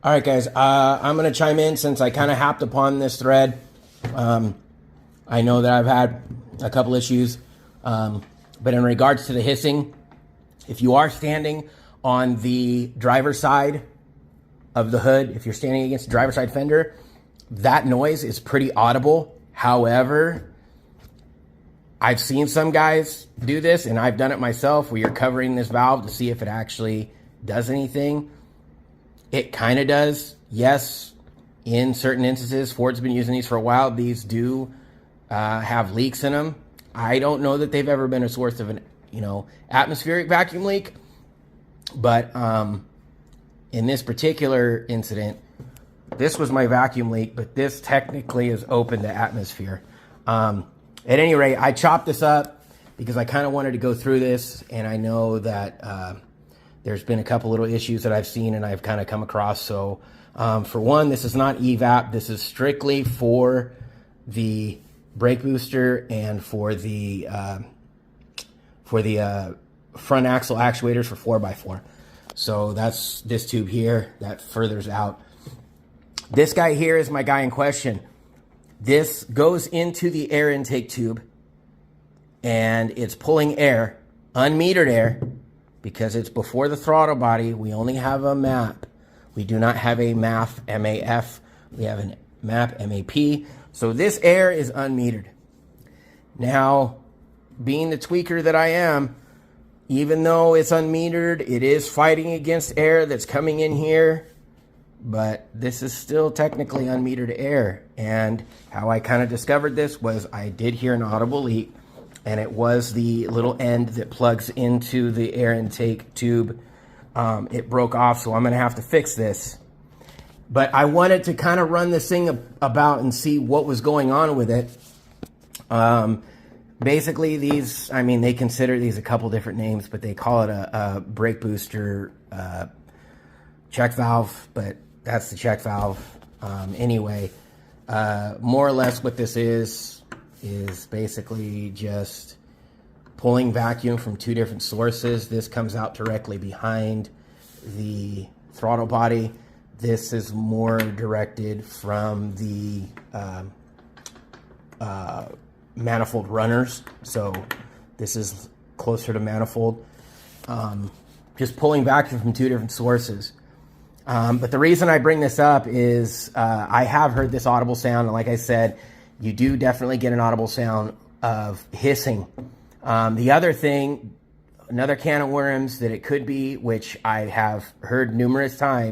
All right, guys, I'm going to chime in since I kind of hopped upon this thread. I know that I've had a couple issues, but in regards to the hissing, if you are standing on the driver's side of the hood, if you're standing against the driver's side fender, that noise is pretty audible. However, I've seen some guys do this, and I've done it myself, where you're covering this valve to see if it actually does anything. It kind of does. Yes, in certain instances, Ford's been using these for a while. These do have leaks in them. I don't know that they've ever been a source of an, atmospheric vacuum leak. But in this particular incident, this was my vacuum leak, but this technically is open to atmosphere. At any rate, I chopped this up because I kind of wanted to go through this, and I know that there's been a couple little issues that I've seen and I've kind of come across. So for one, this is not evap. This is strictly for the brake booster and for the front axle actuators for 4x4. So that's this tube here that furthers out. This guy here is my guy in question. This goes into the air intake tube and it's pulling air, unmetered air, because it's before the throttle body. We only have a MAP. We do not have a MAF, M-A-F. We have a MAP, M-A-P. So this air is unmetered. Now, being the tweaker that I am, even though it's unmetered, it is fighting against air that's coming in here. But this is still technically unmetered air. And how I kind of discovered this was I did hear an audible leak, and it was the little end that plugs into the air intake tube. It broke off, so I'm going to have to fix this. But I wanted to kind of run this thing about and see what was going on with it. Basically, these, they consider these a couple different names, but they call it a brake booster check valve, but that's the check valve. Anyway, more or less what this is basically just pulling vacuum from two different sources. This comes out directly behind the throttle body. This is more directed from the manifold runners. So this is closer to manifold. Just pulling vacuum from two different sources. But the reason I bring this up is I have heard this audible sound, and like I said, you do definitely get an audible sound of hissing. The other thing, another can of worms that it could be, which I have heard numerous times,